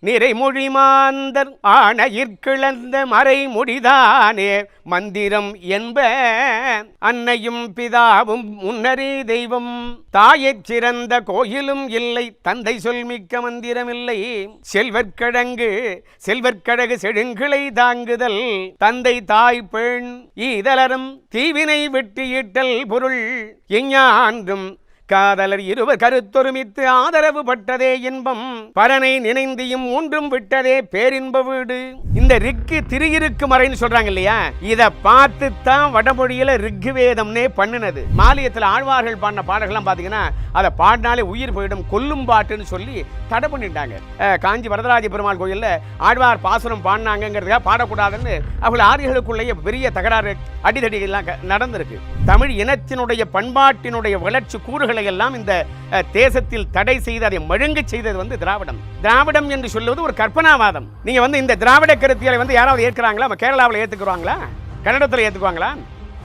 நிறைமொழி மாந்தர் ஆணையிற்கிழந்த மறைமுடிதானே மந்திரம் என்ப அன்னையும் பிதாவும் முன்னரே தெய்வம் தாயைச் சிறந்த கோயிலும் இல்லை தந்தை சொல்மிக்க மந்திரமில்லை செல்வற்கழகு செழுங்கிளை தாங்குதல் தந்தை தாய் பெண் ஈதலரும் தீவினை வெட்டியிட்டல் பொருள் எஞ்ஞான்றும் காதலர் இருவர் கருத்தொருமித்து ஆதரவு பட்டதே இன்பம் பரனை நினைந்தியும் ஒன்றும் விட்டதே பேரின்ப வீடு. இந்த ரிக்கு திரு மறைன்னு சொல்றாங்க இல்லையா, இதை பார்த்து தான் வடமொழியில ரிக்கு வேதம்னே பண்ணினது. மாலியத்தில் ஆழ்வார்கள் பாடின பாடல்கள்லாம் பார்த்தீங்கன்னா அதை பாடினாலே உயிர் போயிடும் கொல்லும் பாட்டுன்னு சொல்லி தடை பண்ணிட்டாங்க. காஞ்சி வரதராஜ பெருமாள் கோயிலில் ஆழ்வார் பாசுரம் பாடினாங்கிறதுக்காக பாடக்கூடாதுன்னு அவர்கள் ஆரியர்களுக்குள்ளேயே பெரிய தகராறு அடிதடிகள்லாம் நடந்திருக்கு. தமிழ் இனத்தினுடைய பண்பாட்டினுடைய வளர்ச்சி கூறுகளை எல்லாம் இந்த தேசத்தில் தடை செய்து அதை மழுங்க செய்தது வந்து திராவிடம் என்று சொல்லுவது ஒரு கற்பனாவாதம். நீங்க இந்த திராவிட கருத்தியலை யாராவது ஏற்கிறாங்களா? கேரளாவில் ஏத்துக்குவாங்களா? கன்னடத்தில் ஏத்துக்குவாங்களா?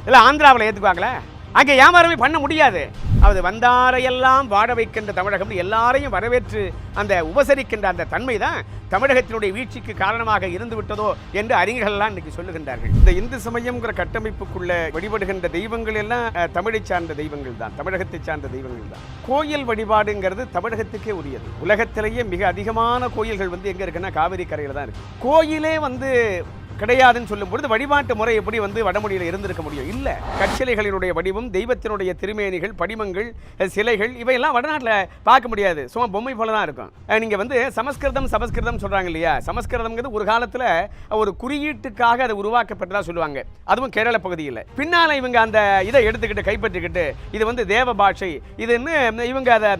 இல்ல ஆந்திராவில் ஏத்துக்குவாங்களா? அங்கே வியாபாரமே பண்ண முடியாது. அது வந்தாரையெல்லாம் வாட வைக்கின்ற தமிழகம், எல்லாரையும் வரவேற்று அந்த உபசரிக்கின்ற அந்த தன்மை தான் தமிழகத்தினுடைய வீழ்ச்சிக்கு காரணமாக இருந்து விட்டதோ என்று அறிஞர்கள்லாம் இன்னைக்கு சொல்லுகின்றார்கள். இந்த இந்து சமயம்ங்கிற கட்டமைப்புக்குள்ள வழிபடுகின்ற தெய்வங்கள் எல்லாம் தமிழை சார்ந்த தெய்வங்கள் தான், தமிழகத்தை சார்ந்த தெய்வங்கள் தான். கோயில் வழிபாடுங்கிறது தமிழகத்துக்கே உரியது. உலகத்திலேயே மிக அதிகமான கோயில்கள் எங்க இருக்குன்னா காவிரி கரையில தான் இருக்கு. கோயிலே கிடையாதுன்னு சொல்லும் பொழுது வழிபாட்டு முறை எப்படி வடமொழியில் இருந்திருக்க முடியும்? இல்லை. கற்சிலைகளினுடைய வடிவம், தெய்வத்தினுடைய திருமேனிகள், படிமங்கள், சிலைகள் இவையெல்லாம் வடநாட்டில் பார்க்க முடியாது. சும்மா பொம்மை போல தான் இருக்கும். நீங்கள் சமஸ்கிருதம் சொல்கிறாங்க இல்லையா, சமஸ்கிருதம்ங்கிறது ஒரு காலத்தில் ஒரு குறியீட்டுக்காக அதை உருவாக்கப்பட்டதாக சொல்லுவாங்க. அதுவும் கேரள பகுதியில். பின்னால் இவங்க அந்த இதை எடுத்துக்கிட்டு கைப்பற்றிக்கிட்டு இது தேவ பாஷை இதுன்னு இவங்க அதை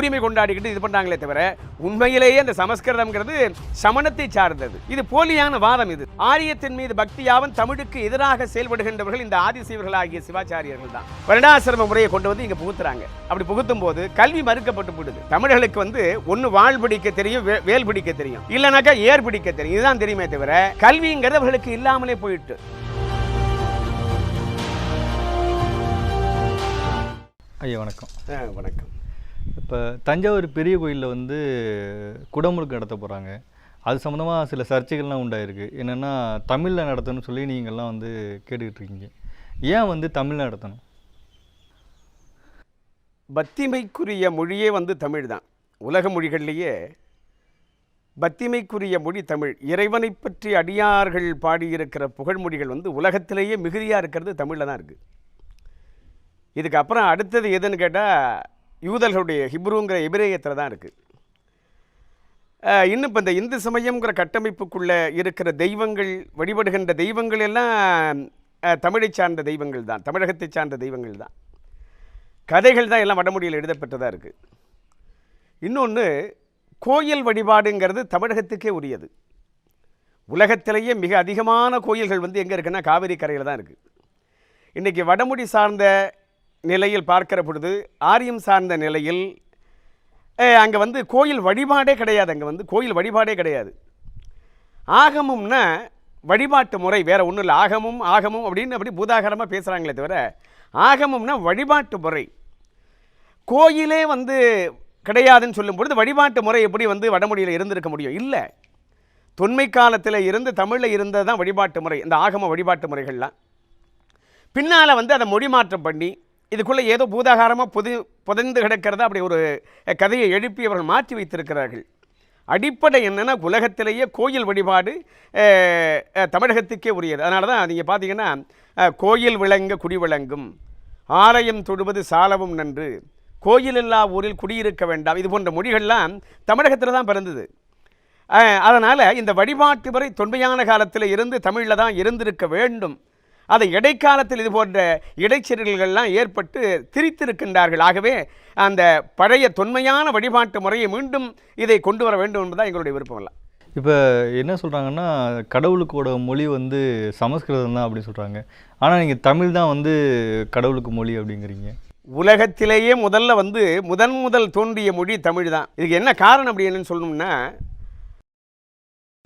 உரிமை கொண்டாடிக்கிட்டு இது பண்ணுறாங்களே தவிர உண்மையிலேயே அந்த சமஸ்கிருதம்ங்கிறது சமணத்தை சார்ந்தது. இது போலியான வாதம். இது ஆரியத்தின் மீது பக்தியாவும் தமிழுக்கு எதிராக செயல்படுகின்றவர்கள் இந்த ஆதிசீவர்கள் ஆகிய சிவாச்சாரியர்கள் தான். வருடாசிரம முறையை கொண்டு இங்க புகுத்துறாங்க. அப்படி புகுத்தும் போது கல்வி மறுக்கப்பட்டு போடுது. தமிழர்களுக்கு ஒன்னு வாழ் பிடிக்க தெரியும், வேல் பிடிக்க தெரியும், இல்லைனாக்கா ஏர் பிடிக்க தெரியும். இதுதான் தெரியுமே தவிர கல்விங்கிறது அவர்களுக்கு இல்லாமலே போயிட்டு. ஐயா வணக்கம். வணக்கம். இப்போ தஞ்சாவூர் பெரிய கோயிலில் குடமுழுக்கு நடத்த போகிறாங்க. அது சம்மந்தமாக சில சர்ச்சைகள்லாம் உண்டாயிருக்கு. என்னென்னா தமிழில் நடத்தணும்னு சொல்லி நீங்கள்லாம் கேட்டுக்கிட்டு இருக்கீங்க. ஏன் தமிழில் நடத்தணும்? பக்திமைக்குரிய மொழியே தமிழ் தான். உலக மொழிகள்லேயே பக்திமைக்குரிய மொழி தமிழ். இறைவனை பற்றி அடியார்கள் பாடியிருக்கிற புகழ்மொழிகள் உலகத்திலேயே மிகுதியாக இருக்கிறது தமிழில் தான் இருக்குது. இதுக்கு அப்புறம் அடுத்தது எதுன்னு கேட்டால் யூதர்களுடைய ஹிப்ருங்கிற எபிரேயத்தில் தான் இருக்குது. இன்னும் இப்போ இந்த இந்து சமயங்கிற கட்டமைப்புக்குள்ளே இருக்கிற தெய்வங்கள், வழிபடுகின்ற தெய்வங்கள் எல்லாம் தமிழை சார்ந்த தெய்வங்கள் தான், தமிழகத்தை சார்ந்த தெய்வங்கள் தான். கதைகள் தான் எல்லாம் வடமொழியில் எழுதப்பட்டதாக இருக்குது. இன்னொன்று, கோயில் வழிபாடுங்கிறது தமிழகத்துக்கே உரியது. உலகத்திலேயே மிக அதிகமான கோயில்கள் எங்கே இருக்குன்னா காவிரி கரையில் தான் இருக்குது. இன்றைக்கி வடமொழி சார்ந்த நிலையில் பார்க்கிற பொழுது, ஆரியம் சார்ந்த நிலையில் அங்கே கோயில் வழிபாடே கிடையாது. அங்கே கோயில் வழிபாடே கிடையாது. ஆகமம்னா வழிபாட்டு முறை, வேறு ஒன்றும் இல்லை. ஆகமம் அப்படின்னு அப்படி பூதாகரமாக பேசுகிறாங்களே தவிர ஆகமம்னா வழிபாட்டு முறை. கோயிலே கிடையாதுன்னு சொல்லும் பொழுது வழிபாட்டு முறை எப்படி வடமொழியில் இருந்திருக்க முடியும்? இல்லை. தொன்மை காலத்தில் இருந்து தமிழில் இருந்தது தான் வழிபாட்டு முறை. இந்த ஆகம வழிபாட்டு முறைகள்லாம் பின்னால் அதை மொழி மாற்றம் பண்ணி இதுக்குள்ளே ஏதோ பூதாகாரமாக புதைந்து கிடக்கிறதா அப்படி ஒரு கதையை எழுப்பி அவர்கள் மாற்றி வைத்திருக்கிறார்கள். அடிப்படை என்னென்னா உலகத்திலேயே கோயில் வழிபாடு தமிழகத்துக்கே உரியது. அதனால தான் நீங்கள் பார்த்தீங்கன்னா கோயில் விளங்க குடி விளங்கும், ஆலயம் தொழுவது சாலவும் நன்று, கோயில் இல்லா ஊரில் குடியிருக்க வேண்டாம், இது போன்ற மொழிகள்லாம் தமிழகத்தில் தான் பிறந்தது. அதனால் இந்த வழிபாட்டு முறை தொன்மையான காலத்தில் இருந்து தமிழில் தான் இருந்திருக்க வேண்டும். அதை இடைக்காலத்தில் இது போன்ற இடைச்செருகல்கள்லாம் ஏற்பட்டு திரித்திருக்கின்றார்கள். ஆகவே அந்த பழைய தொன்மையான வழிபாட்டு முறையை மீண்டும் இதை கொண்டு வர வேண்டும் என்பதுதான் எங்களுடைய விருப்பம். இப்போ என்ன சொல்கிறாங்கன்னா கடவுளுக்கோட மொழி சமஸ்கிருதம் தான் அப்படின்னு சொல்கிறாங்க. ஆனால் நீங்கள் தமிழ் தான் கடவுளுக்கு மொழி அப்படிங்கிறீங்க. உலகத்திலேயே முதல் தோன்றிய மொழி தமிழ் தான். இதுக்கு என்ன காரணம் அப்படின்னு சொல்லணும்னா,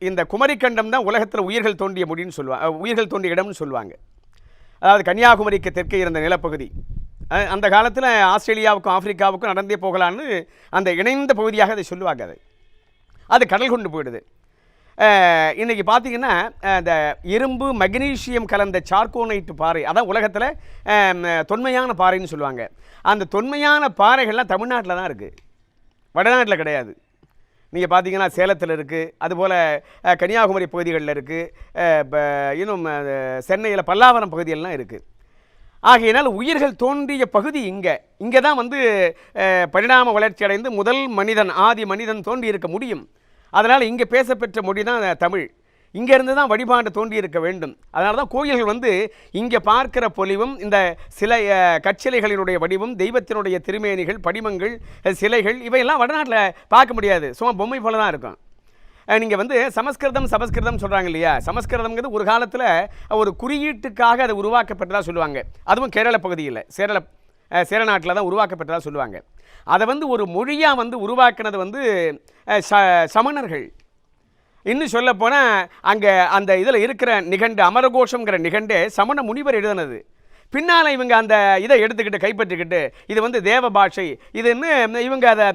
இந்த குமரிக்கண்டம் தான் உலகத்தில் உயிர்கள் தோன்றிய மொழின்னு சொல்லுவாங்க, உயிர்கள் தோன்றிய இடம்னு சொல்லுவாங்க. அதாவது கன்னியாகுமரிக்கு தெற்கே இருந்த நிலப்பகுதி. அந்த காலத்தில் ஆஸ்திரேலியாவுக்கும் ஆப்பிரிக்காவுக்கும் நடந்தே போகலான்னு அந்த இணைந்த பகுதியாக அதை சொல்லுவாங்க. அதை அது கடல் கொண்டு போயிடுது. இன்றைக்கி பார்த்தீங்கன்னா இந்த இரும்பு மக்னீசியம் கலந்த சார்கோனைட்டு பாறை, அதான் உலகத்தில் தொன்மையான பாறைன்னு சொல்லுவாங்க. அந்த தொன்மையான பாறைகள்லாம் தமிழ்நாட்டில் தான் இருக்குது, வடநாட்டில் கிடையாது. நீங்கள் பார்த்தீங்கன்னா சேலத்தில் இருக்குது, அதுபோல் கன்னியாகுமரி பகுதிகளில் இருக்குது, இன்னும் சென்னையில் பல்லாவரம் பகுதியெல்லாம் இருக்குது. ஆகையினால் உயிர்கள் தோன்றிய பகுதி இங்கே தான் வந்து பரிணாம வளர்ச்சி அடைந்து முதல் மனிதன், ஆதி மனிதன் தோன்றி இருக்க முடியும். அதனால் இங்கே பேசப்பெற்ற மொழி தான் தமிழ். இங்கேருந்து தான் வழிபாடு தோன்றி இருக்க வேண்டும். அதனால தான் கோயில்கள் வந்து இங்கே பார்க்கிற பொலிவும், இந்த சில கற்சிலைகளினுடைய வடிவும், தெய்வத்தினுடைய திருமேனிகள், படிமங்கள், சிலைகள் இவையெல்லாம் வடநாட்டில் பார்க்க முடியாது. சும்மா பொம்மை போல தான் இருக்கும். நீங்கள் வந்து சமஸ்கிருதம் சொல்கிறாங்க இல்லையா, சமஸ்கிருதம்ங்கிறது ஒரு காலத்தில் ஒரு குறியீட்டுக்காக அது உருவாக்கப்பட்டதாக சொல்லுவாங்க. அதுவும் கேரள பகுதியில், சேரநாட்டில் தான் உருவாக்கப்பட்டதாக சொல்லுவாங்க. அதை வந்து ஒரு மொழியாக வந்து உருவாக்கினது வந்து சமணர்கள். இன்னும் சொல்லப்போனால் அங்கே அந்த இதில் இருக்கிற நிகண்டு, அமரகோஷங்கிற நிகண்டே சமண முனிவர் எழுதினது. பின்னால் இவங்க அந்த இதை எடுத்துக்கிட்டு கைப்பற்றிக்கிட்டு இது வந்து தேவ பாஷை இதுன்னு இவங்க அதை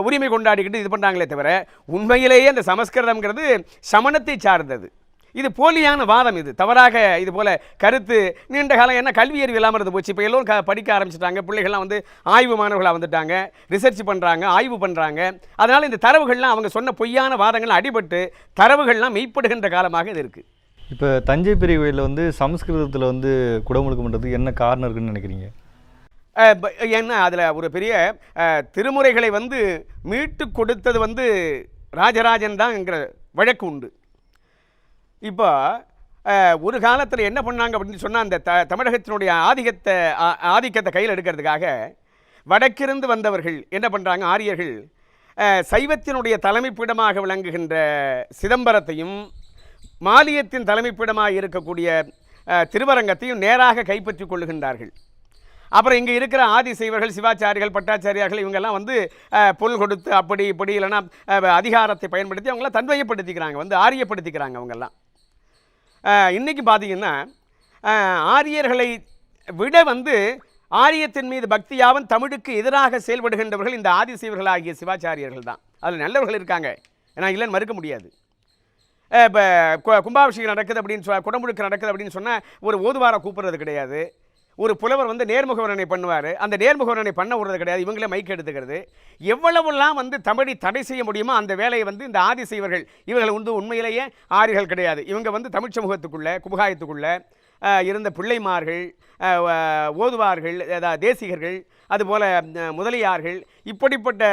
உரிமை கொண்டாடிக்கிட்டு இது பண்ணுறாங்களே தவிர உண்மையிலேயே அந்த சமஸ்கிருதம்ங்கிறது சமணத்தை சார்ந்தது. இது போலியான வாதம், இது தவறாக இது போல் கருத்து நீண்ட காலம் என்ன கல்வி அறிவு இல்லாமல் இருந்து போச்சு. இப்போ எல்லோரும் படிக்க ஆரம்பிச்சிட்டாங்க, பிள்ளைகள்லாம் வந்து ஆய்வு மாணவர்களாக வந்துட்டாங்க, ரிசர்ச் பண்ணுறாங்க, ஆய்வு பண்ணுறாங்க. அதனால் இந்த தரவுகள்லாம் அவங்க சொன்ன பொய்யான வாதங்கள்லாம் அடிபட்டு தரவுகள்லாம் மெய்ப்படுகின்ற காலமாக இது இருக்குது. இப்போ தஞ்சை பெரிய கோயிலில் வந்து சமஸ்கிருதத்தில் வந்து குடமுழுக்கு பண்ணுறதுக்கு என்ன காரணம் இருக்குன்னு நினைக்கிறீங்க? ஏன்னா அதில் ஒரு பெரிய திருமுறைகளை வந்து மீட்டு கொடுத்தது வந்து ராஜராஜன் தான்ங்கிற வழக்கு உண்டு. இப்போ ஒரு காலத்தில் என்ன பண்ணாங்க அப்படின்னு சொன்னால், அந்த தமிழகத்தினுடைய ஆதிக்கத்தை கையில் எடுக்கிறதுக்காக வடக்கிருந்து வந்தவர்கள் என்ன பண்ணுறாங்க, ஆரியர்கள் சைவத்தினுடைய தலைமைப்பீடமாக விளங்குகின்ற சிதம்பரத்தையும் மாலியத்தின் தலைமைப்பீடமாக இருக்கக்கூடிய திருவரங்கத்தையும் நேராக கைப்பற்றி கொள்ளுகின்றார்கள். அப்புறம் இங்கே இருக்கிற ஆதிசைவர்கள், சிவாச்சாரிகள், பட்டாச்சாரியார்கள் இவங்கெல்லாம் வந்து பொருள் கொடுத்து அப்படி இப்படி இல்லைன்னா அதிகாரத்தை பயன்படுத்தி அவங்களாம் தன்மையப்படுத்திக்கிறாங்க, வந்து ஆரியப்படுத்திக்கிறாங்க அவங்கெல்லாம். இன்றைக்கி பார்த்திங்கன்னா ஆரியர்களை விட வந்து ஆரியத்தின் மீது பக்தியாவும் தமிழுக்கு எதிராக செயல்படுகின்றவர்கள் இந்த ஆதிசைவர்களாகிய சிவாச்சாரியர்கள் தான். அதில் நல்லவர்கள் இருக்காங்க, ஏன்னா இல்லைன்னு மறுக்க முடியாது. இப்போ கும்பாபிஷேகம் நடக்குது அப்படின்னு குடமுழுக்கு நடக்குது அப்படின்னு சொன்னால் ஒரு ஓதுவாரை கூப்பிட்றது கிடையாது. ஒரு புலவர் வந்து நேர்முக வர்ணனை பண்ணுவார், அந்த நேர்முக வர்ணனை பண்ண விடுறது கிடையாது, இவங்களே மைக் எடுத்துக்கிறது. எவ்வளவெல்லாம் வந்து தமிழை தடை செய்ய முடியுமோ அந்த வேலையை வந்து இந்த ஆதிசைவர்கள், இவர்கள் வந்து உண்மையிலேயே ஆரியர்கள் கிடையாது. இவங்க வந்து தமிழ் சமூகத்துக்குள்ளே குபகாயத்துக்குள்ளே இருந்த பிள்ளைமார்கள், ஓதுவார்கள், தேசிகர்கள், அதுபோல் முதலியார்கள், இப்படிப்பட்ட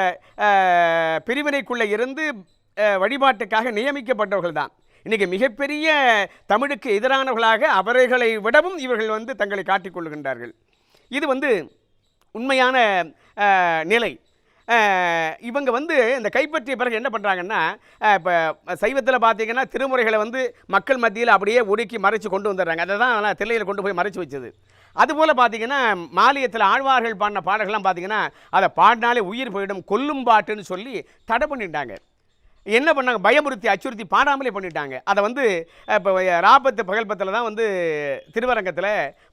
பிரிவினைக்குள்ளே இருந்து வழிபாட்டுக்காக நியமிக்கப்பட்டவர்கள் தான் இன்றைக்கி மிகப்பெரிய தமிழுக்கு எதிரானவர்களாக அவர்களை விடவும் இவர்கள் வந்து தங்களை காட்டிக்கொள்ளுகின்றார்கள். இது வந்து உண்மையான நிலை. இவங்க வந்து இந்த கைப்பற்றிய பிறகு என்ன பண்ணுறாங்கன்னா, இப்போ சைவத்தில் பார்த்தீங்கன்னா திருமுறைகளை வந்து மக்கள் மத்தியில் அப்படியே ஒடுக்கி மறைச்சு கொண்டு வந்துடுறாங்க. அதை தான் தில்லையில் கொண்டு போய் மறைச்சி வச்சது. அதுபோல் பார்த்திங்கன்னா மாலியத்தில் ஆழ்வார்கள் பாடின பாடல்கள்லாம் பார்த்திங்கன்னா அதை பாடினாலே உயிர் போயிடும், கொல்லும் பாட்டுன்னு சொல்லி தடை பண்ணிட்டாங்க. என்ன பண்ணாங்க, பயமுறுத்தி அச்சுறுத்தி பாடாமலே பண்ணிட்டாங்க. அதை வந்து இப்போ ராபத்து பகல்பத்தில் தான் வந்து திருவரங்கத்தில்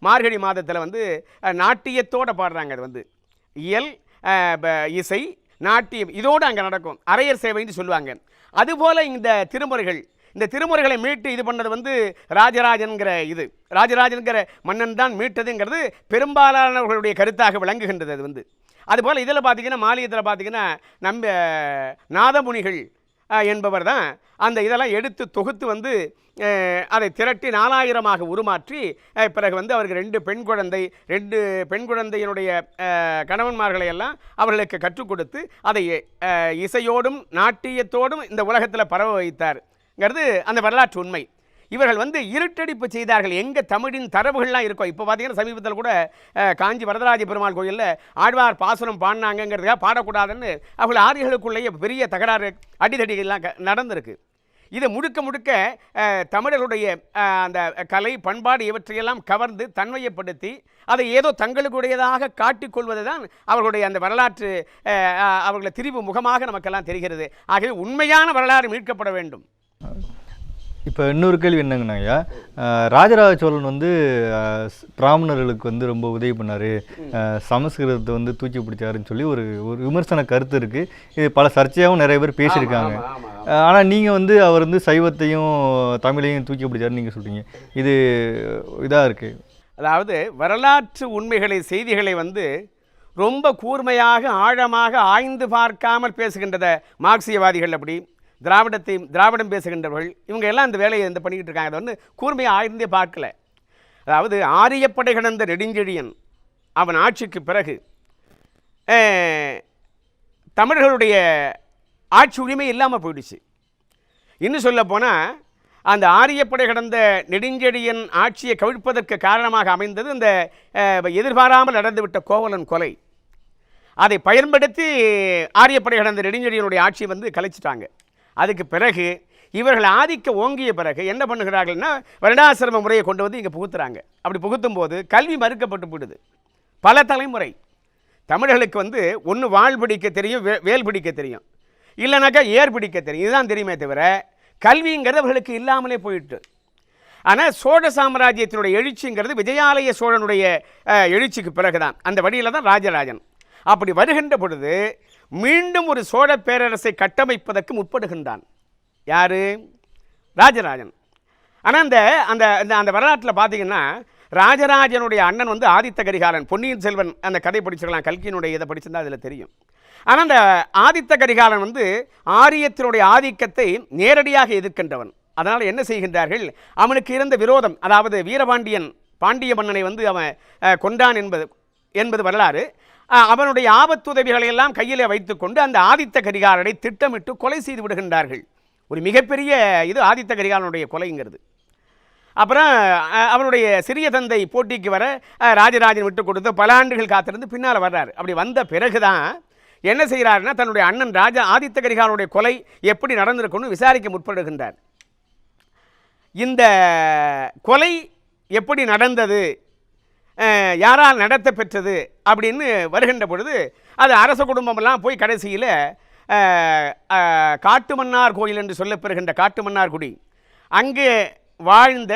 மார்கழி மாதத்தில் வந்து நாட்டியத்தோடு பாடுறாங்க. அது வந்து இயல், இசை, நாட்டியம் இதோடு அங்கே நடக்கும், அரையர் சேவைன்னு சொல்லுவாங்க. அதுபோல் இந்த திருமுறைகளை மீட்டு இது பண்ணது வந்து ராஜராஜன்கிற மன்னன் தான் மீட்டதுங்கிறது பெரும்பாலானவர்களுடைய கருத்தாக விளங்குகின்றது. அது வந்து அதுபோல் இதில் பார்த்திங்கன்னா மாலியத்தில் பார்த்திங்கன்னா நம்ம நாதமுனிகள் என்பவர் தான் அந்த இதெல்லாம் எடுத்து தொகுத்து வந்து அதை திரட்டி 4000 உருமாற்றி பிறகு வந்து அவருக்கு 2 பெண் குழந்தையினுடைய கணவன்மார்களை எல்லாம் அவர்களுக்கு கற்றுக் கொடுத்து அதை இசையோடும் நாட்டியத்தோடும் இந்த உலகத்தில் பரவ வைத்தார்ங்கிறது அந்த வரலாற்று உண்மை. இவர்கள் வந்து இருட்டடிப்பு செய்தார்கள். எங்கே தமிழின் தரவுகள்லாம் இருக்கும். இப்போ பார்த்தீங்கன்னா சமீபத்தில் கூட காஞ்சி வரதராஜ பெருமாள் கோயிலில் ஆழ்வார் பாசுரம் பாடினாங்கிறதுக்காக பாடக்கூடாதுன்னு அவர்கள் ஆரியர்களுக்குள்ளேயே பெரிய தகராறு அடிதடிகள்லாம் நடந்திருக்கு. இது முழுக்க தமிழர்களுடைய அந்த கலை பண்பாடு இவற்றையெல்லாம் கவர்ந்து தன்மையப்படுத்தி அதை ஏதோ தங்களுக்குடையதாக காட்டிக்கொள்வது தான் அவர்களுடைய அந்த வரலாற்று அவர்களை திரிவு முகமாக நமக்கெல்லாம் தெரிகிறது. ஆகவே உண்மையான வரலாறு மீட்கப்பட வேண்டும். இப்போ இன்னொரு கேள்வி என்னங்கண்ணா ஐயா, ராஜராஜ சோழன் வந்து பிராமணர்களுக்கு வந்து ரொம்ப உதவி பண்ணார், சமஸ்கிருதத்தை வந்து தூக்கி பிடிச்சாருன்னு சொல்லி ஒரு ஒரு விமர்சன கருத்து இருக்குது. இது பல சர்ச்சையாகவும் நிறைய பேர் பேசியிருக்காங்க. ஆனால் நீங்கள் வந்து அவர் வந்து சைவத்தையும் தமிழையும் தூக்கி பிடிச்சாருன்னு நீங்கள் சொல்கிறீங்க. இது இதாக இருக்குது. அதாவது வரலாற்று உண்மைகளை, செய்திகளை வந்து ரொம்ப கூர்மையாக ஆழமாக ஆய்ந்து பார்க்காமல் பேசுகின்றத மார்க்சியவாதிகள், அப்படி திராவிடம் பேசுகின்றவர்கள், இவங்க எல்லாம் இந்த வேலையை இந்த பண்ணிக்கிட்டு இருக்காங்க. அதை வந்து கூர்மையாக ஆய்ந்தே பார்க்கல. அதாவது ஆரியப்படை கடந்த நெடுஞ்செழியன் அவன் ஆட்சிக்கு பிறகு தமிழர்களுடைய ஆட்சி உரிமை இல்லாமல் போயிடுச்சு. இன்னும் சொல்ல போனால் அந்த ஆரியப்படை கடந்த நெடுஞ்செழியன் ஆட்சியை கவிழ்ப்பதற்கு காரணமாக அமைந்தது இந்த எதிர்பாராமல் நடந்துவிட்ட கோவலன் கொலை. அதை பயன்படுத்தி ஆரியப்படை கடந்த நெடுஞ்செழியனுடைய ஆட்சியை வந்து கலைச்சிட்டாங்க. அதுக்கு பிறகு இவர்கள் ஆதிக்க ஓங்கிய பிறகு என்ன பண்ணுகிறார்கள்னா வருடாசிரம முறையை கொண்டு வந்து இங்கே புகுத்துறாங்க. அப்படி புகுத்தும் போது கல்வி மறுக்கப்பட்டு போயிடுது. பல தலைமுறை தமிழர்களுக்கு வந்து ஒன்று வாள் பிடிக்க தெரியும், வேல் பிடிக்க தெரியும், இல்லைனாக்கா ஏர் பிடிக்க தெரியும். இதுதான் தெரியுமே தவிர கல்விங்கிறது அவர்களுக்கு இல்லாமலே போயிட்டு. ஆனால் சோழ சாம்ராஜ்யத்தினுடைய எழுச்சிங்கிறது விஜயாலய சோழனுடைய எழுச்சிக்கு பிறகுதான். அந்த வழியில் தான் ராஜராஜன் அப்படி வருகின்ற பொழுது மீண்டும் ஒரு சோழ பேரரசை கட்டமைப்பதற்கு முற்படுகின்றான். யார்? ராஜராஜன். ஆனால் அந்த அந்த அந்த வரலாற்றில் பார்த்தீங்கன்னா ராஜராஜனுடைய அண்ணன் வந்து ஆதித்த கரிகாலன். பொன்னியின் செல்வன் அந்த கதை படிச்சிருக்கலாம், கல்கியினுடைய இதை படிச்சிருந்தா அதில் தெரியும். ஆனால் அந்த ஆதித்த கரிகாலன் வந்து ஆரியத்தினுடைய ஆதிக்கத்தை நேரடியாக எதிர்க்கின்றவன். அதனால் என்ன செய்கின்றார்கள், அவனுக்கு இருந்த விரோதம், அதாவது வீரபாண்டியன் பாண்டிய மன்னனை வந்து அவன் கொண்டான் என்பது வரலாறு. அவனுடைய ஆபத்துதவிகளை எல்லாம் கையிலே வைத்துக்கொண்டு அந்த ஆதித்த கரிகாலனை திட்டமிட்டு கொலை செய்து விடுகின்றார்கள். ஒரு மிகப்பெரிய இது ஆதித்த கரிகாலனுடைய கொலைங்கிறது. அப்புறம் அவனுடைய சிறிய தந்தை போட்டிக்கு வர ராஜராஜன் விட்டு கொடுத்து பல ஆண்டுகள் காத்திருந்து பின்னால் வர்றார். அப்படி வந்த பிறகுதான் என்ன செய்கிறாருன்னா தன்னுடைய அண்ணன் ஆதித்த கரிகாலனுடைய கொலை எப்படி நடந்திருக்குன்னு விசாரிக்க முற்படுகின்றார். இந்த கொலை எப்படி நடந்தது, யாரால் நடத்த பெற்றது அப்படின்னு வருகின்ற பொழுது அது அரச குடும்பமெல்லாம் போய் கடைசியில் காட்டுமன்னார் கோயில் என்று சொல்லப்பெறுகின்ற காட்டுமன்னார் குடி, அங்கே வாழ்ந்த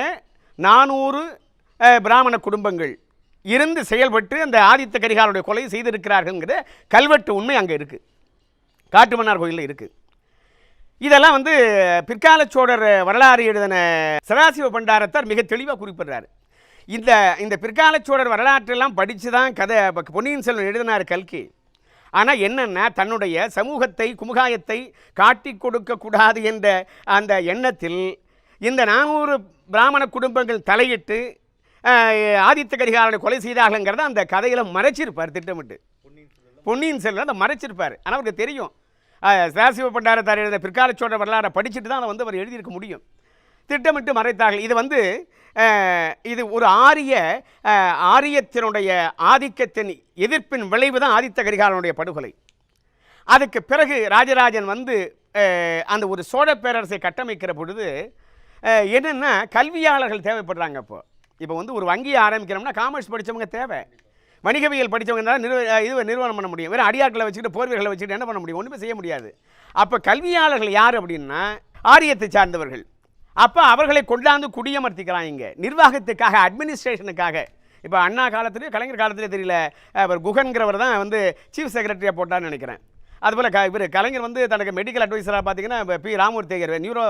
400 பிராமண குடும்பங்கள் இருந்து செயல்பட்டு அந்த ஆதித்த கரிகாலனுடைய கொலை செய்திருக்கிறார்கள்ங்கிற கல்வெட்டு உண்மை அங்கே இருக்குது, காட்டுமன்னார் கோயிலில் இருக்குது. இதெல்லாம் வந்து பிற்கால சோழர் வரலாறு எழுதின சதாசிவ பண்டாரத்தார் மிக தெளிவாக குறிப்பிடுறாரு. இந்த பிற்கால சோழர் வரலாற்றெல்லாம் படித்து தான் கதை பொன்னியின் செல்வன் எழுதினார் கல்கி. ஆனால் என்னென்னா தன்னுடைய சமூகத்தை குமுகாயத்தை காட்டி கொடுக்கக்கூடாது என்ற அந்த எண்ணத்தில் இந்த 400 பிராமண குடும்பங்கள் தலையிட்டு ஆதித்த கரிகாலனை கொலை செய்தார்கள்ங்கிறத அந்த கதையில் மறைச்சிருப்பார் திட்டமிட்டு. பொன்னியின் செல்வன் அதை மறைச்சிருப்பார். ஆனால் அவருக்கு தெரியும் சதாசிவ பண்டாரத்தார் எழுத பிற்கால சோழர் வரலாறை படிச்சுட்டு தான் அதை வந்து அவர் எழுதியிருக்க முடியும். திட்டமிட்டு மறைத்தார்கள். இது வந்து இது ஒரு ஆரியத்தினுடைய ஆதிக்கத்தின் எதிர்ப்பின் விளைவு தான் ஆதித்த கரிகாலனுடைய படுகொலை. அதுக்கு பிறகு ராஜராஜன் வந்து அந்த ஒரு சோழ பேரரசை கட்டமைக்கிற பொழுது என்னென்னா கல்வியாளர்கள் தேவைப்படுறாங்க. இப்போ வந்து ஒரு வங்கியை ஆரம்பிக்கிறோம்னா காமர்ஸ் படித்தவங்க தேவை, வணிகவியல் படித்தவங்க தான் நிறுவனம் பண்ண முடியும். வேறு அடியாட்களை வச்சுக்கிட்டு போர்வைகளை வச்சுக்கிட்டு என்ன பண்ண முடியும், ஒன்றுமே செய்ய முடியாது. அப்போ கல்வியாளர்கள் யார் அப்படின்னா ஆரியத்தை சார்ந்தவர்கள். அப்போ அவர்களை கொண்டாந்து குடியமர்த்திக்கிறான் இங்கே நிர்வாகத்துக்காக, அட்மினிஸ்ட்ரேஷனுக்காக. இப்போ அண்ணா காலத்துலேயும் கலைஞர் காலத்துலேயே தெரியல, அவர் குகன்கிறவர் தான் வந்து சீஃப் செக்ரட்டரியாக போட்டான்னு நினைக்கிறேன். அதுபோல் இவர் கலைஞர் வந்து தனக்கு மெடிக்கல் அட்வைசராக பார்த்தீங்கன்னா பி ராமூர்த்தி நியூரோ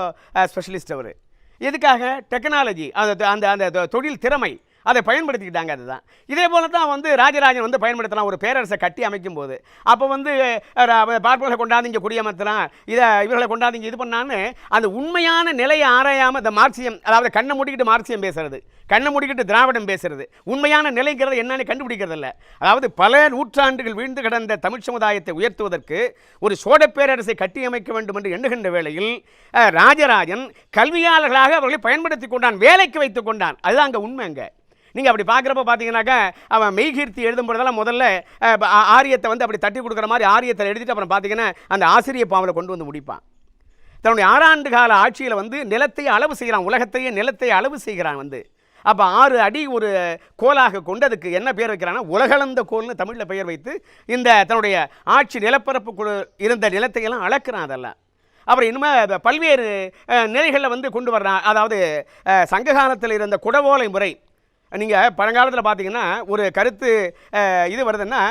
ஸ்பெஷலிஸ்ட். அவர் எதுக்காக? டெக்னாலஜி, அந்த அந்த தொழில் திறமை அதை பயன்படுத்திக்கிட்டாங்க. அதுதான் இதே போல தான் வந்து ராஜராஜன் வந்து பயன்படுத்தலாம் ஒரு பேரரசை கட்டி அமைக்கும் போது. அப்போ வந்து பார்ப்பவர்களை கொண்டாந்து இங்கே குடியமர்த்தலாம், இவர்களை கொண்டாந்து இங்கே இது பண்ணான்னு அந்த உண்மையான நிலையை ஆராயாமல் இந்த மார்க்சியம், அதாவது கண்ணை மூடிக்கிட்டு மார்க்சியம் பேசுறது, கண்ணை மூடிக்கிட்டு திராவிடம் பேசுறது, உண்மையான நிலைங்கிறத என்னன்னு கண்டுபிடிக்கிறது இல்லை. அதாவது பல நூற்றாண்டுகள் வீழ்ந்து கிடந்த தமிழ் சமுதாயத்தை உயர்த்துவதற்கு ஒரு சோழ பேரரசை கட்டி அமைக்க வேண்டும் என்று எண்ணுகின்ற வேளையில் ராஜராஜன் கல்வியாளர்களாக அவர்களை பயன்படுத்தி கொண்டான், வேலைக்கு வைத்து கொண்டான். அதுதான் அங்கே உண்மை. அங்கே நீங்கள் அப்படி பார்க்குறப்ப பார்த்தீங்கன்னாக்கா அவன் மெய்கீர்த்தி எழுதும் பொழுதெல்லாம் முதல்ல ஆரியத்தை வந்து அப்படி தட்டி கொடுக்குற மாதிரி ஆரியத்தை எழுதிட்டு அப்புறம் பார்த்தீங்கன்னா அந்த ஆசிரிய பாவலை கொண்டு வந்து முடிப்பான். தன்னுடைய 6 ஆண்டு கால ஆட்சியில் வந்து நிலத்தை அளவு செய்கிறான், உலகத்தையே நிலத்தை அளவு செய்கிறான். வந்து அப்போ 6 அடி ஒரு கோலாக கொண்டு அதுக்கு என்ன பேர் வைக்கிறான்னா உலகளந்த கோல்னு தமிழில் பெயர் வைத்து இந்த தன்னுடைய ஆட்சி நிலப்பரப்பு இருந்த நிலத்தையெல்லாம் அளக்கிறான். அதெல்லாம் அப்புறம் இன்னுமே பல்வேறு நிலைகளில் வந்து கொண்டு வர்றான். அதாவது சங்க காலத்தில் இருந்த குடவோலை முறை, நீங்கள் பழங்காலத்தில் பார்த்தீங்கன்னா ஒரு கருத்து இது வருதுன்னா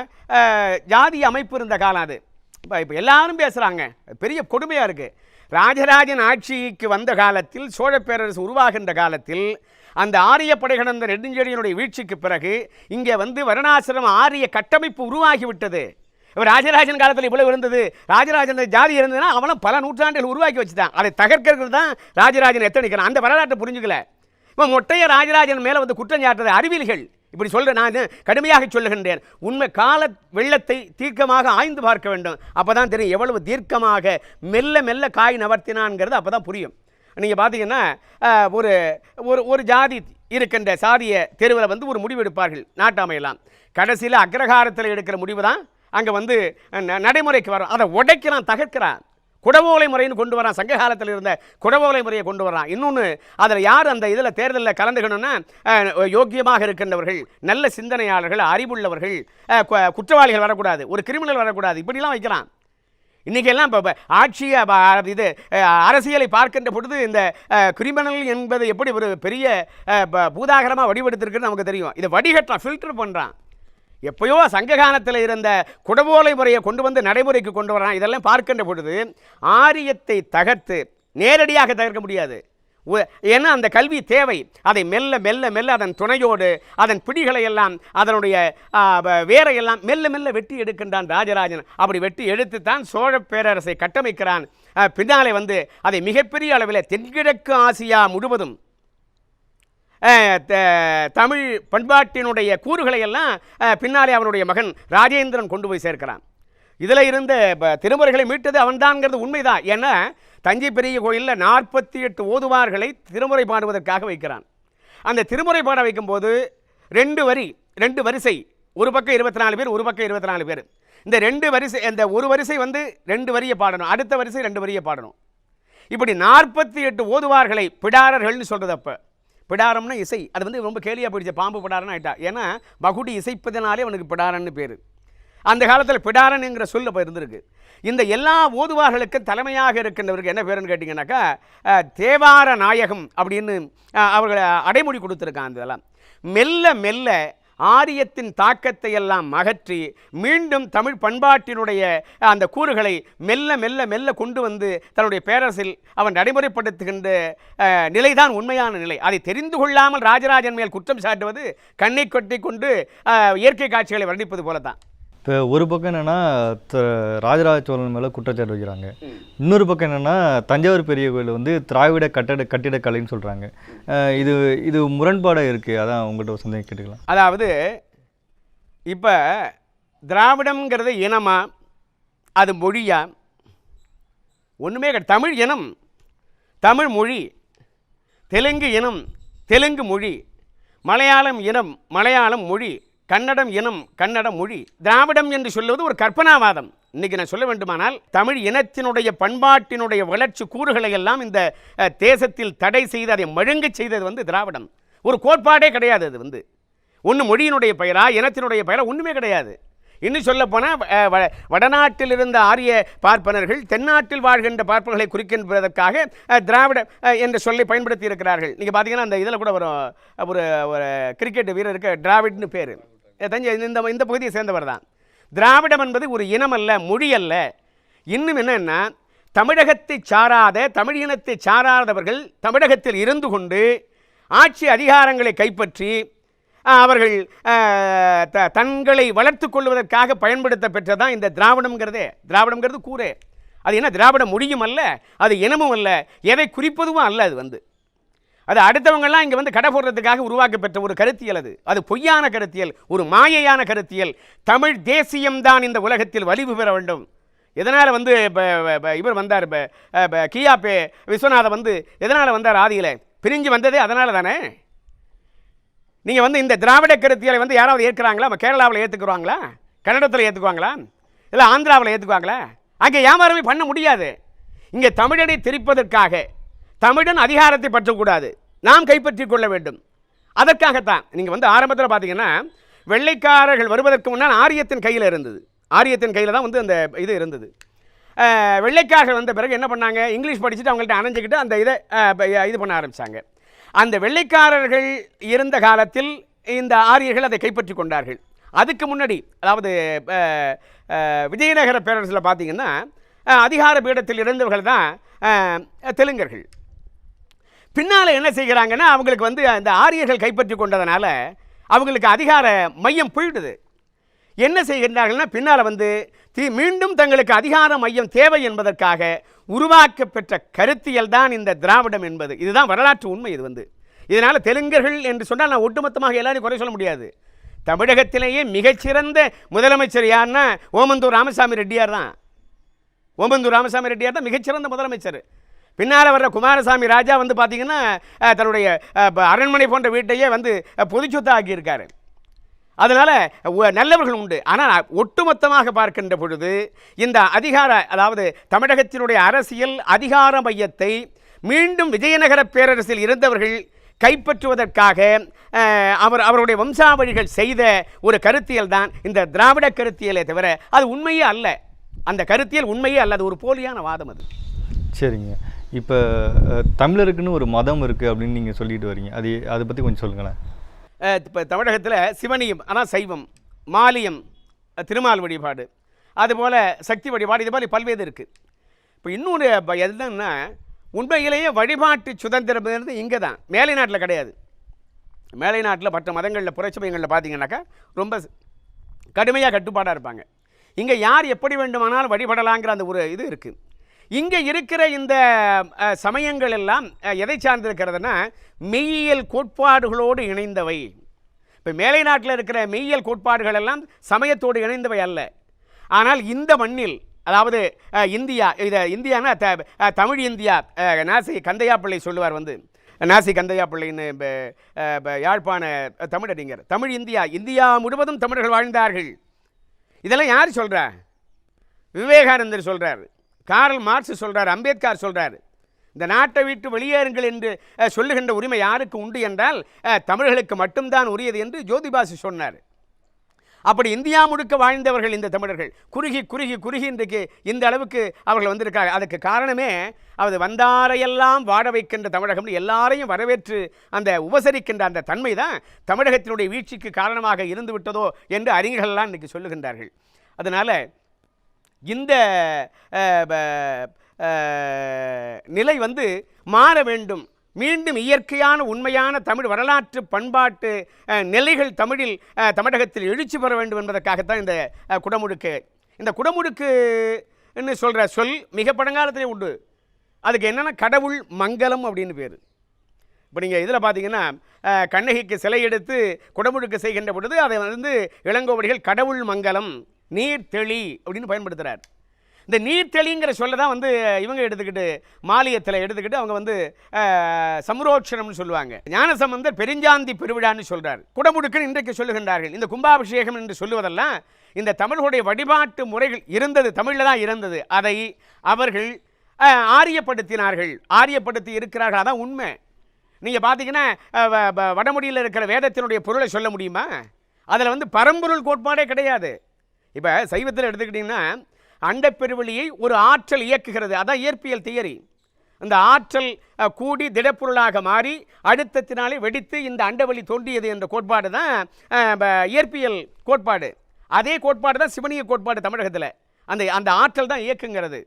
ஜாதி அமைப்பு இருந்த காலம் அது. இப்போ எல்லாரும் பேசுகிறாங்க, பெரிய கொடுமையாக இருக்குது. ராஜராஜன் ஆட்சிக்கு வந்த காலத்தில், சோழ பேரரசு உருவாகின்ற காலத்தில், அந்த ஆரிய படை கடந்த நெடுஞ்செழியனுடைய வீழ்ச்சிக்கு பிறகு இங்கே வந்து வருணாசிரம ஆரிய கட்டமைப்பு உருவாகிவிட்டது. இப்போ ராஜராஜன் காலத்தில் இவ்வளவு இருந்தது, ராஜராஜன் ஜாதி இருந்ததுன்னா அவனும் பல நூற்றாண்டுகள் உருவாக்கி வச்சுட்டான். அதை தகர்க்கிறது தான் ராஜராஜன் எத்தனைக்கிறான். அந்த வரலாற்றை புரிஞ்சுக்கல. இப்போ மொட்டைய ராஜராஜன் மேலே வந்து குற்றம் சாட்டுறது அறிவியல்கள். இப்படி சொல்கிற நான் கடுமையாக சொல்லுகின்றேன். உண்மை கால வெள்ளத்தை தீர்க்கமாக ஆய்ந்து பார்க்க வேண்டும். அப்போ தான் தெரியும் எவ்வளவு தீர்க்கமாக மெல்ல மெல்ல காய் நவர்த்தினான்ங்கிறது அப்போ தான் புரியும். நீங்கள் பார்த்தீங்கன்னா ஒரு ஒரு ஒரு ஜாதி இருக்கின்ற சாதிய தெருவில் வந்து ஒரு முடிவு எடுப்பார்கள், நாட்டாமையெல்லாம். கடைசியில் அக்ரஹாரத்தில் எடுக்கிற முடிவு தான் அங்கே வந்து நடைமுறைக்கு வரும். அதை உடைக்கிறான், தகர்க்கிறான். குடவோலை முறைன்னு கொண்டு வரான். சங்க காலத்தில் இருந்த குடவோலை முறையை கொண்டு வரான். இன்னொன்று, அதில் யார் அந்த இதில் தேர்தலில் கலந்துக்கணும்னா யோக்கியமாக இருக்கின்றவர்கள், நல்ல சிந்தனையாளர்கள், அறிவுள்ளவர்கள், குற்றவாளிகள் வரக்கூடாது, ஒரு கிரிமினல் வரக்கூடாது, இப்படிலாம் வைக்கிறான். இன்றைக்கெல்லாம் இப்போ ஆட்சியை இது அரசியலை பார்க்கின்ற பொழுது இந்த கிரிமினல் என்பது எப்படி ஒரு பெரிய பூதாகரமாக வடிவெடுத்திருக்குன்னு நமக்கு தெரியும். இதை வடிகட்டான், ஃபில்டர் பண்ணுறான். எப்பயோ சங்ககாலத்தில் இருந்த குடவோலை முறையை கொண்டு வந்து நடைமுறைக்கு கொண்டு வரான். இதெல்லாம் பார்க்கின்ற பொழுது ஆரியத்தை தகர்த்து நேரடியாக தகர்க்க முடியாது. ஏன்னா அந்த கல்வி தேவை. அதை மெல்ல மெல்ல மெல்ல அதன் துணையோடு அதன் பிடிகளை எல்லாம் அதனுடைய வேரையெல்லாம் மெல்ல மெல்ல வெட்டி எடுக்கின்றான் ராஜராஜன். அப்படி வெட்டி எடுத்துத்தான் சோழ பேரரசை கட்டமைக்கிறான். பின்னாலே வந்து அதை மிகப்பெரிய அளவில் தென்கிழக்கு ஆசியா முழுவதும் தமிழ் பண்பாட்டினுடைய கூறுகளை எல்லாம் பின்னாலே அவனுடைய மகன் ராஜேந்திரன் கொண்டு போய் சேர்க்கிறான். இதில் இருந்த திருமுறைகளை மீட்டது அவன்தான்ங்கிறது உண்மைதான். ஏன்னா தஞ்சை பெரிய கோயிலில் 48 ஓதுவார்களை திருமுறை பாடுவதற்காக வைக்கிறான். அந்த திருமுறை பாட வைக்கும்போது 2 வரிசை, ஒரு பக்கம் 24 பேர், ஒரு பக்கம் 24 பேர். இந்த 2 வரிசை, இந்த ஒரு வரிசை வந்து 2 வரியை பாடணும், அடுத்த வரிசை 2 வரியை பாடணும். இப்படி 48 ஓதுவார்களை பிடாரர்கள்னு சொல்கிறது. அப்போ பிடாரம்னா இசை, அது வந்து ரொம்ப கேலியாக போயிடுச்சு, பாம்பு பிடாரன்னு ஆகிட்டா. ஏன்னா மகுடி இசைப்பதனாலே அவனுக்கு பிடாரன்னு பேர். அந்த காலத்தில் பிடாரன் என்கிற சொல்ல இப்போ இருந்திருக்கு. இந்த எல்லா ஓதுவார்களுக்கு தலைமையாக இருக்கின்றவருக்கு என்ன பேருன்னு கேட்டிங்கன்னாக்கா தேவார நாயகம் அப்படின்னு அவர்களை அடைமொழி கொடுத்துருக்கான். இதெல்லாம் மெல்ல மெல்ல ஆரியத்தின் தாக்கத்தை எல்லாம் அகற்றி மீண்டும் தமிழ் பண்பாட்டினுடைய அந்த கூறுகளை மெல்ல மெல்ல மெல்ல கொண்டு வந்து தன்னுடைய பேரரசில் அவன் நடைமுறைப்படுத்துகின்ற நிலைதான் உண்மையான நிலை. அதை தெரிந்து கொள்ளாமல் ராஜராஜன் மேல் குற்றம் சாட்டுவது கண்ணை கொட்டி கொண்டு இயற்கை காட்சிகளை வர்ணிப்பது போல தான். இப்போ ஒரு பக்கம் என்னென்னா ராஜராஜ சோழன் மேலே குற்றச்சாட்டு வைக்கிறாங்க. இன்னொரு பக்கம் என்னென்னா தஞ்சாவூர் பெரிய கோயில் வந்து திராவிட கட்டிடக்கலைன்னு சொல்கிறாங்க. இது முரண்பாடாக இருக்குது. அதான் உங்கள்கிட்ட ஒரு சந்தேகம் கேட்டுக்கலாம். அதாவது இப்போ திராவிடம்ங்கிறது இனமா, அது மொழியா? ஒன்றுமே தமிழ் இனம், தமிழ் மொழி, தெலுங்கு இனம், தெலுங்கு மொழி, மலையாளம் இனம், மலையாளம் மொழி, கன்னடம் இனம், கன்னட மொழி. திராவிடம் என்று சொல்லுவது ஒரு கற்பனாவாதம். இன்றைக்கி நான் சொல்ல வேண்டுமானால் தமிழ் இனத்தினுடைய பண்பாட்டினுடைய வளர்ச்சி கூறுகளை எல்லாம் இந்த தேசத்தில் தடை செய்து அதை மழுங்க செய்தது வந்து திராவிடம். ஒரு கோட்பாடே கிடையாது. அது வந்து ஒன்று மொழியினுடைய பெயரா, இனத்தினுடைய பெயரா, ஒன்றுமே கிடையாது. இன்னும் சொல்லப்போனால் வடநாட்டில் இருந்த ஆரிய பார்ப்பனர்கள் தென்னாட்டில் வாழ்கின்ற பார்ப்பனர்களை குறிக்கின்றதற்காக திராவிட என்ற சொல்லை பயன்படுத்தி இருக்கிறார்கள். நீங்கள் பார்த்தீங்கன்னா அந்த இதில் கூட வரும், ஒரு கிரிக்கெட் வீரருக்கு டிராவிட்னு பேர். தஞ்சை இந்த பகுதியை சேர்ந்தவர் தான். திராவிடம் என்பது ஒரு இனம் அல்ல, மொழி அல்ல. இன்னும் என்னன்னா தமிழகத்தை சாராத, தமிழ் இனத்தை சாராதவர்கள் தமிழகத்தில் இருந்து கொண்டு ஆட்சி அதிகாரங்களை கைப்பற்றி அவர்கள் தங்களை வளர்த்து கொள்வதற்காக பயன்படுத்த பெற்றதான் இந்த திராவிடம்ங்கிறதே. திராவிடம்ங்கிறது கூரே. அது என்ன, திராவிட மொழியும் அல்ல, அது இனமும் அல்ல, எதை குறிப்பதும் அல்ல. அது வந்து அது அடுத்தவங்கெல்லாம் இங்கே வந்து கடை போடுறதுக்காக உருவாக்கப்பெற்ற ஒரு கருத்தியல். அது பொய்யான கருத்தியல், ஒரு மாயையான கருத்தியல். தமிழ் தேசியம்தான் இந்த உலகத்தில் வலிவு பெற வேண்டும். எதனால் வந்து இவர் வந்தார், கியாபே விஸ்வநாதன் வந்து எதனால் வந்தார்? ஆதியில் பிரிஞ்சு வந்ததே அதனால தானே. நீங்கள் வந்து இந்த திராவிட கருத்தியலை வந்து யாராவது ஏற்கிறாங்களா? நம்ம கேரளாவில் ஏற்றுக்குவாங்களா? கன்னடத்தில் ஏற்றுக்குவாங்களா? இல்லை ஆந்திராவில் ஏற்றுக்குவாங்களா? அங்கே வியாபாரமே பண்ண முடியாது. இங்கே தமிழனை திரிப்பதற்காக தமிழன் அதிகாரத்தை பற்றக்கூடாது, நாம் கைப்பற்றி கொள்ள வேண்டும். அதற்காகத்தான் நீங்கள் வந்து ஆரம்பத்தில் பார்த்தீங்கன்னா வெள்ளைக்காரர்கள் வருவதற்கு முன்னால் ஆரியத்தின் கையில் இருந்தது. ஆரியத்தின் கையில் தான் வந்து அந்த இது இருந்தது. வெள்ளைக்காரர்கள் வந்த பிறகு என்ன பண்ணாங்க, இங்கிலீஷ் படிச்சுட்டு அவங்கள்ட்ட அணைஞ்சிக்கிட்டு அந்த இதை இது பண்ண ஆரம்பித்தாங்க. அந்த வெள்ளைக்காரர்கள் இருந்த காலத்தில் இந்த ஆரியர்கள் அதை கைப்பற்றி கொண்டார்கள். அதுக்கு முன்னாடி அதாவது விஜயநகர பேரரசில் பார்த்தீங்கன்னா அதிகார பீடத்தில் இருந்தவர்கள் தான் தெலுங்கர்கள். பின்னால் என்ன செய்கிறாங்கன்னா அவங்களுக்கு வந்து அந்த ஆரியர்கள் கைப்பற்றி கொண்டதுனால அவங்களுக்கு அதிகார மையம் போயிடுது. என்ன செய்கின்றார்கள்னா பின்னால் வந்து மீண்டும் தங்களுக்கு அதிகார மையம் தேவை என்பதற்காக உருவாக்கப்பெற்ற கருத்தியல் தான் இந்த திராவிடம் என்பது. இதுதான் வரலாற்று உண்மை. இது வந்து இதனால் தெலுங்கர்கள் என்று சொன்னால் நான் ஒட்டுமொத்தமாக எல்லாரையும் குறை சொல்ல முடியாது. தமிழகத்திலேயே மிகச்சிறந்த முதலமைச்சர் யாருன்னா ஓமந்தூர் ராமசாமி ரெட்டியார் தான். ஓமந்தூர் ராமசாமி ரெட்டியார் தான் மிகச்சிறந்த முதலமைச்சர். பின்னால் வர்ற குமாரசாமி ராஜா வந்து பார்த்திங்கன்னா தன்னுடைய அரண்மனை போன்ற வீட்டையே வந்து பொதுச்சொத்தாக ஆக்கியிருக்காரு. அதனால் நல்லவர்கள் உண்டு. ஆனால் ஒட்டுமொத்தமாக பார்க்கின்ற பொழுது இந்த அதிகார அதாவது தமிழகத்தினுடைய அரசியல் அதிகார மையத்தை மீண்டும் விஜயநகர பேரரசில் இருந்தவர்கள் கைப்பற்றுவதற்காக அவருடைய வம்சாவழிகள் செய்த ஒரு கருத்தியல் தான் இந்த திராவிட கருத்தியலே தவிர அது உண்மையே அல்ல. அந்த கருத்தியல் உண்மையே அல்ல, அது ஒரு போலியான வாதம் அது. சரிங்க, இப்போ தமிழருக்குன்னு ஒரு மதம் இருக்குது அப்படின்னு நீங்கள் சொல்லிட்டு வரீங்க, அதை பற்றி கொஞ்சம் சொல்லுங்களேன். இப்போ தமிழகத்தில் சிவனியம் ஆனால் சைவம், மாலியம் திருமால் வழிபாடு, அதுபோல் சக்தி வழிபாடு, இது மாதிரி பல்வேறு இருக்குது. இப்போ இன்னொரு என்னன்னா உண்மையிலேயே வழிபாட்டு சுதந்திரம் இங்கே தான், மேலை நாட்டில் கிடையாது. மேலை நாட்டில் மற்ற மதங்களில் புரட்சிமைகளில் பார்த்தீங்கன்னாக்கா ரொம்ப கடுமையாக கட்டுப்பாடாக இருப்பாங்க. இங்கே யார் எப்படி வேண்டுமானாலும் வழிபடலாங்கிற அந்த ஒரு இது இருக்குது. இங்கே இருக்கிற இந்த சமயங்கள் எல்லாம் எதை சார்ந்திருக்கிறதுனா மெய்யியல் கோட்பாடுகளோடு இணைந்தவை. இப்போ மேலை நாட்டில் இருக்கிற மெய்யியல் கோட்பாடுகள் எல்லாம் சமயத்தோடு இணைந்தவை அல்ல. ஆனால் இந்த மண்ணில் அதாவது இந்தியா, இதை இந்தியானா தமிழ் இந்தியா, நாசி கந்தையா பிள்ளை சொல்லுவார் வந்து, நாசி கந்தையா பிள்ளைன்னு யாழ்ப்பாண தமிழறிஞர், தமிழ் இந்தியா, இந்தியா முழுவதும் தமிழர்கள் வாழ்ந்தார்கள். இதெல்லாம் யார் சொல்கிறா? விவேகானந்தர் சொல்கிறார், கார்ல் மார்க்ஸ் சொல்கிறார், அம்பேத்கர் சொல்கிறார். இந்த நாட்டை விட்டு வெளியேறுங்கள் என்று சொல்லுகின்ற உரிமை யாருக்கு உண்டு என்றால் தமிழர்களுக்கு மட்டும்தான் உரியது என்று ஜோதிபாசு சொன்னார். அப்படி இந்தியா முழுக்க வாழ்ந்தவர்கள் இந்த தமிழர்கள். குறுகி குறுகி குறுகி இன்றைக்கு இந்த அளவுக்கு அவர்கள் வந்திருக்காங்க. அதுக்கு காரணமே அது வந்தாரையெல்லாம் வாழ வைக்கின்ற தமிழகம், எல்லாரையும் வரவேற்று அந்த உபசரிக்கின்ற அந்த தன்மை தான் தமிழகத்தினுடைய வீழ்ச்சிக்கு காரணமாக இருந்து விட்டதோ என்று அறிஞர்கள்லாம் இன்றைக்கி சொல்லுகின்றார்கள். அதனால் இந்த நிலை வந்து மாற வேண்டும். மீண்டும் இயற்கையான உண்மையான தமிழ் வரலாற்று பண்பாட்டு நிலைகள் தமிழகத்தில் எழுச்சி பெற வேண்டும் என்பதற்காகத்தான் இந்த குடமுழுக்கு. இந்த குடமுழுக்குன்னு சொல்கிற சொல் மிக பழங்காலத்திலே உண்டு. அதுக்கு என்னென்னா கடவுள் மங்கலம் அப்படின்னு பேர். இப்போ நீங்கள் இதில் பார்த்தீங்கன்னா கண்ணகிக்கு சிலை எடுத்து குடமுழுக்கு செய்கின்ற பொழுது அதை வந்து இளங்கோவடிகள் கடவுள் மங்கலம் நீர் தெளி அப்படின்னு பயன்படுத்துகிறார். இந்த நீர்த்தெளிங்கிற சொல்ல தான் வந்து இவங்க எடுத்துக்கிட்டு மாலியத்தில் எடுத்துக்கிட்டு அவங்க வந்து சமுரோட்சணம்னு சொல்லுவாங்க. ஞானசம்பந்தர் பெருஞ்சாந்தி பெருவிழான்னு சொல்கிறார். குடமுழுக்குன்னு இன்றைக்கு சொல்லுகின்றார்கள். இந்த கும்பாபிஷேகம் என்று சொல்லுவதெல்லாம் இந்த தமிழர்களுடைய வழிபாட்டு முறைகள் இருந்தது, தமிழில் தான் இருந்தது. அதை அவர்கள் ஆரியப்படுத்தினார்கள், ஆரியப்படுத்தி இருக்கிறார்கள். அதான் உண்மை. நீங்கள் பார்த்தீங்கன்னா வடமொழியில் இருக்கிற வேதத்தினுடைய பொருளை சொல்ல முடியுமா? அதில் வந்து பரம்பொருள் கோட்பாடே கிடையாது. இப்போ சைவத்தில் எடுத்துக்கிட்டிங்கன்னா அண்டப்பெருவெளியை ஒரு ஆற்றல் இயக்குகிறது, அதான் இயற்பியல் தியரி. அந்த ஆற்றல் கூடி திடப்பொருளாக மாறி அடுத்தத்தினாலே வெடித்து இந்த அண்டவெளி தோன்றியது என்ற கோட்பாடு தான் இயற்பியல் கோட்பாடு. அதே கோட்பாடு தான் சிவனிய கோட்பாடு தமிழகத்தில். அந்த ஆற்றல் தான் இயக்குங்கிறது.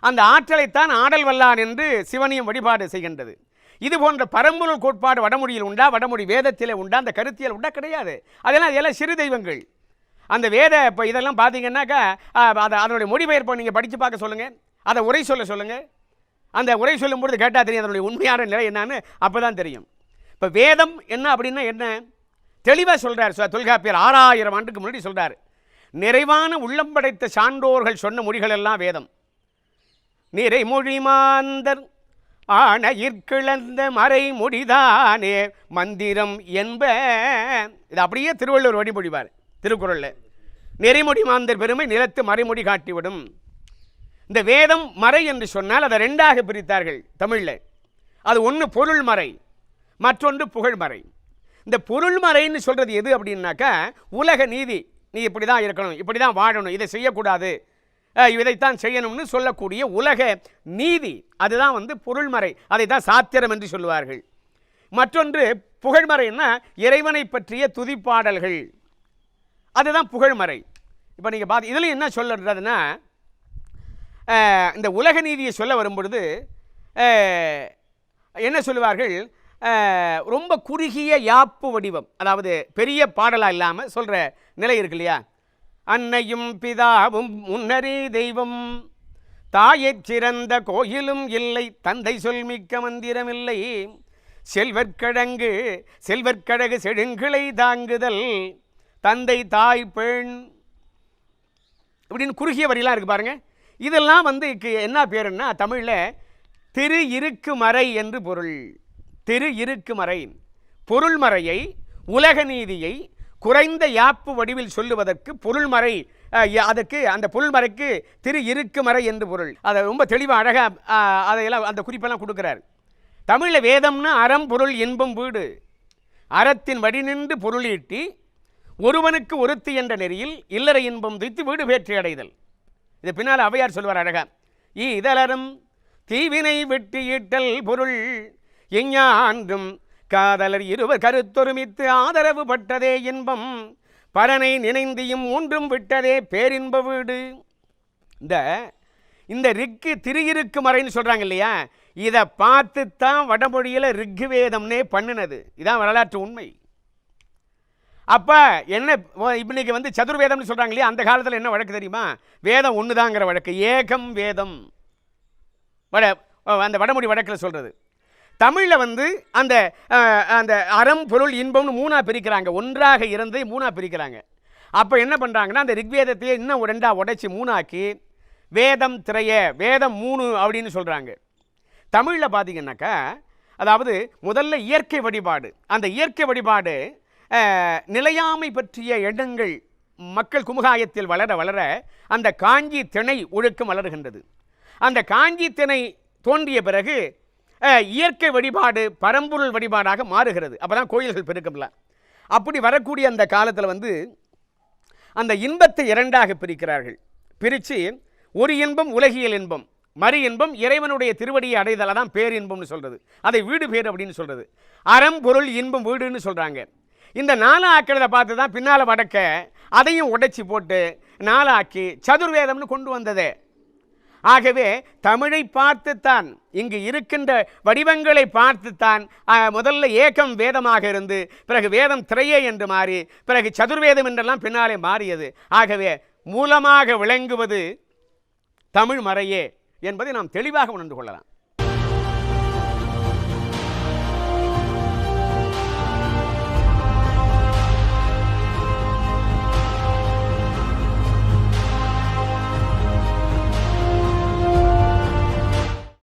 அந்த ஆற்றலைத்தான் ஆடல் வல்லான் என்று சிவனியம் வழிபாடு செய்கின்றது. இது போன்ற பரம்பொருள் கோட்பாடு வடமொழியில் உண்டா? வடமொழி வேதத்தில் உண்டா? அந்த கருத்தியல் உண்டா? கிடையாது. அதெல்லாம் சிறு தெய்வங்கள். அந்த வேத இப்போ இதெல்லாம் பார்த்தீங்கன்னாக்கா அதனுடைய மொழிபெயர்ப்பை நீங்கள் படித்து பார்க்க சொல்லுங்கள், அதை உரை சொல்லுங்கள். அந்த உரை சொல்லும்பொழுது கேட்டால் தெரியும் அதனுடைய உண்மையான நிலை என்னான்னு, அப்போ தான் தெரியும். இப்போ வேதம் என்ன அப்படின்னா என்ன தெளிவாக சொல்கிறார் தொல்காப்பியர். 6000 ஆண்டுக்கு முன்னாடி சொல்கிறார், நிறைவான உள்ளம் படைத்த சான்றோர்கள் சொன்ன மொழிகள் எல்லாம் வேதம். நிறைமொழி மாந்தர் ஆணையிற்கிழந்த மறை மொழிதானே மந்திரம் என்ப. இது அப்படியே திருவள்ளுவர் வழிமொழிவார் திருக்குறளில். நெறிமொழி மாந்தர் பெருமை நிலத்து மறைமொழி காட்டிவிடும். இந்த வேதம் மறை என்று சொன்னால் அதை ரெண்டாக பிரித்தார்கள் தமிழில். அது ஒன்று பொருள் மறை, மற்றொன்று புகழ் மறை. இந்த பொருள் மறைன்னு சொல்கிறது எது அப்படின்னாக்கா உலக நீதி, நீ இப்படி தான் இருக்கணும், இப்படி தான் வாழணும், இதை செய்யக்கூடாது, இதைத்தான் செய்யணும்னு சொல்லக்கூடிய உலக நீதி, அதுதான் வந்து பொருள்மறை. அதை தான் சாத்திரம் என்று சொல்லுவார்கள். மற்றொன்று புகழ்மறைன்னா இறைவனை பற்றிய துதிப்பாடல்கள், அதுதான் புகழ்மறை. இப்போ நீங்கள் பார்த்து இதில் என்ன சொல்லுறதுன்னா, இந்த உலக நீதியை சொல்ல வரும்பொழுது என்ன சொல்லுவார்கள், ரொம்ப குறுகிய யாப்பு வடிவம், அதாவது பெரிய பாடலாக இல்லாமல் சொல்கிற நிலை இருக்கு இல்லையா. அன்னையும் பிதாவும் முன்னரே தெய்வம், தாயைச் சிறந்த கோயிலும் இல்லை, தந்தை சொல்மிக்க மந்திரமில்லை, செல்வற்கழகு செழுங்கிளை தாங்குதல், தந்தை தாய் பெண், இப்படின்னு குறுகிய வரிலாம் இருக்குது பாருங்கள். இதெல்லாம் வந்து என்ன பேருன்னா தமிழில் திரு இருக்குமறை என்று பொருள். திரு இருக்குமறை பொருள்மறையை, உலக நீதியை குறைந்த யாப்பு வடிவில் சொல்லுவதற்கு பொருள்மறை, அதற்கு அந்த பொருள்மறைக்கு திரு இருக்குமறை என்று பொருள். அதை ரொம்ப தெளிவாக அழகாக அதையெல்லாம் அந்த குறிப்பெல்லாம் கொடுக்குறார். தமிழில் வேதம்னா அறம் பொருள் இன்பம் வீடு, அறத்தின் வழி நின்று பொருளீட்டி ஒருவனுக்கு ஒருத்தி என்ற நெறியில் இல்லற இன்பம் துய்த்து வீடு பேற்றி அடைதல். இது பின்னால் ஔவையார் சொல்வார் அழகா, இதழரும் தீவினை வெட்டி ஈட்டல் பொருள், எஞ்ஞான்றும் காதலர் இருவர் கருத்தொருமித்து ஆதரவு பட்டதே இன்பம், பரனை நினைந்தியும் ஒன்றும் விட்டதே பேரின்ப வீடு. இந்த ரிக்கு திரு இருக்கு மறைன்னு சொல்கிறாங்க இல்லையா, இதை பார்த்து தான் வடமொழியில் ரிக்கு வேதம்னே பண்ணினது. இதான் வரலாற்று உண்மை. அப்போ என்ன இன்னைக்கு வந்து சதுர்வேதம்னு சொல்கிறாங்க இல்லையா, அந்த காலத்தில் என்ன வழக்கு தெரியுமா, வேதம் ஒன்று தாங்கிற வழக்கு, ஏகம் வேதம் அந்த வடமொழி வழக்கில் சொல்கிறது. தமிழில் வந்து அந்த அந்த அறம் பொருள் இன்பம்னு மூணாக பிரிக்கிறாங்க, ஒன்றாக இருந்து மூணாக பிரிக்கிறாங்க. அப்போ என்ன பண்ணுறாங்கன்னா, அந்த ரிக்வேதத்தையே இன்னும் ரெண்டாக உடைச்சி மூணாக்கி வேதம் திரைய வேதம் 3 அப்படின்னு சொல்கிறாங்க. தமிழில் பார்த்தீங்கன்னாக்கா, அதாவது முதல்ல இயற்கை வழிபாடு, அந்த இயற்கை வழிபாடு நிலையாமை பற்றிய எண்ணங்கள் மக்கள் குமுகாயத்தில் வளர வளர அந்த காஞ்சி திணை ஒழுக்கம் வளர்கின்றது. அந்த காஞ்சி திணை தோன்றிய பிறகு இயற்கை வழிபாடு பரம்பொருள் வழிபாடாக மாறுகிறது. அப்போ தான் கோயில்கள் பெருக்கம்ல. அப்படி வரக்கூடிய அந்த காலத்தில் வந்து அந்த இன்பத்தை இரண்டாக பிரிக்கிறார்கள். பிரித்து ஒரு இன்பம் உலகியல் இன்பம், மறு இன்பம் இறைவனுடைய திருவடியை அடைதலை தான் பேரின்பம்னு சொல்கிறது, அதை வீடு பேர் அப்படின்னு சொல்கிறது. அறம் பொருள் இன்பம் வீடுன்னு சொல்கிறாங்க. இந்த 4 ஆக்கிறத பார்த்து தான் பின்னால் வடக்க அதையும் உடைச்சி போட்டு 4 ஆக்கி சதுர்வேதம்னு கொண்டு வந்ததே. ஆகவே தமிழை பார்த்துத்தான், இங்கு இருக்கின்ற வடிவங்களை பார்த்துத்தான் முதல்ல ஏகம் வேதமாக இருந்து பிறகு வேதம் திரையே என்று மாறி பிறகு சதுர்வேதம் என்றெல்லாம் பின்னாலே மாறியது. ஆகவே மூலமாக விளங்குவது தமிழ் மறையே என்பதை நாம் தெளிவாக உணர்ந்து கொள்ளலாம்.